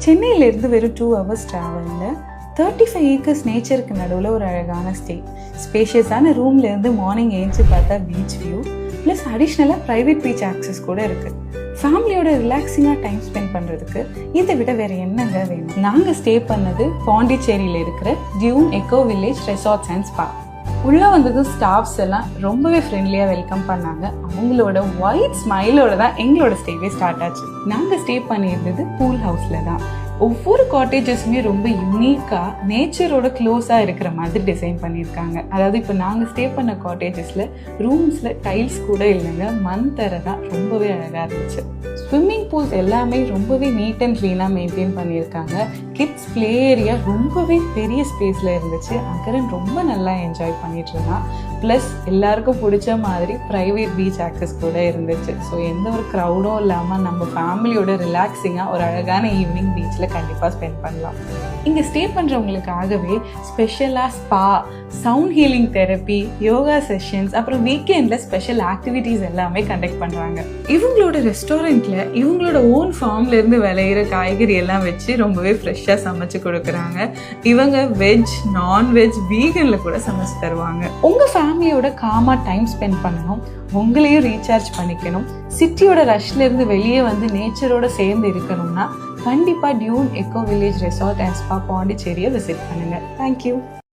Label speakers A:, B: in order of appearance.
A: சென்னையிலேருந்து வெறும் 2 hours ட்ராவலில் 35 acres நேச்சருக்கு நடுவில் ஒரு அழகான ஸ்டே. ஸ்பேஷியஸான ரூம்லேருந்து மார்னிங் ஏஞ்சி பார்த்தா பீச் வியூ ப்ளஸ் அடிஷ்னலாக ப்ரைவேட் பீச் ஆக்சஸ் கூட இருக்குது. ஃபேமிலியோட ரிலாக்ஸிங்காக டைம் ஸ்பெண்ட் பண்ணுறதுக்கு இதை விட வேறு என்னங்க வேணும்? நாங்கள் ஸ்டே பண்ணது பாண்டிச்சேரியில் இருக்கிற tune eco village resorts and spa. உள்ளே வந்ததும் ஸ்டாஃப்ஸ் எல்லாம் ரொம்பவே ஃப்ரெண்ட்லியாக வெல்கம் பண்ணாங்க. அவங்களோட ஒயிட் ஸ்மைலோட தான் எங்களோட ஸ்டேவே ஸ்டார்ட் ஆச்சு. நாங்கள் ஸ்டே பண்ணியிருந்தது பூல் ஹவுஸில் தான். ஒவ்வொரு காட்டேஜஸுமே ரொம்ப யூனிக்காக நேச்சரோட க்ளோஸாக இருக்கிற மாதிரி டிசைன் பண்ணியிருக்காங்க. அதாவது இப்போ நாங்கள் ஸ்டே பண்ண காட்டேஜஸில் ரூம்ஸில் டைல்ஸ் கூட இல்லைங்க, மண் தர தான் ரொம்பவே அழகாக இருந்துச்சு. ஸ்விம்மிங் பூல்ஸ் எல்லாமே ரொம்பவே நீட் அண்ட் க்ளீனாக மெயின்டைன் பண்ணியிருக்காங்க. கிட்ஸ் ப்ளே ஏரியா ரொம்பவே பெரிய ஸ்பேஸில் இருந்துச்சு. அகரன் ரொம்ப நல்லா என்ஜாய் பண்ணிட்டு இருந்தான். ப்ளஸ் எல்லாருக்கும் பிடிச்ச மாதிரி ப்ரைவேட் பீச் ஆக்சஸ் கூட இருந்துச்சு. ஸோ எந்த ஒரு க்ரௌடும் இல்லாமல் நம்ம ஃபேமிலியோட ரிலாக்ஸிங்காக ஒரு அழகான ஈவினிங் பீச்சில் கண்டிப்பாக ஸ்பெண்ட் பண்ணலாம். இங்கே ஸ்டே பண்ணுறவங்களுக்காகவே ஸ்பெஷலாக spa, sound healing therapy, yoga sessions, அப்புறம் வீக்கெண்டில் ஸ்பெஷல் ஆக்டிவிட்டீஸ் எல்லாமே கண்டக்ட் பண்ணுறாங்க. இவங்களோட ரெஸ்டாரண்ட்டில் இவங்களோட ஓன் ஃபார்ம்லேருந்து விளையிற காய்கறி எல்லாம் வச்சு ரொம்பவே ஃப்ரெஷ்ஷாக சமைச்சு கொடுக்குறாங்க. இவங்க வெஜ், நான்வெஜ், வீகனில் கூட சமைச்சு தருவாங்க. உங்கள் ஃபேமிலியோட காமாக டைம் ஸ்பெண்ட் பண்ணணும், உங்களையும் ரீசார்ஜ் பண்ணிக்கணும், சிட்டியோட ரஷ்லேருந்து வெளியே வந்து நேச்சரோட சேர்ந்து இருக்கணும்னா கண்டிப்பாக dune eco village resort and spa பாண்டிச்சேரியை விசிட் பண்ணுங்கள். தேங்க்யூ.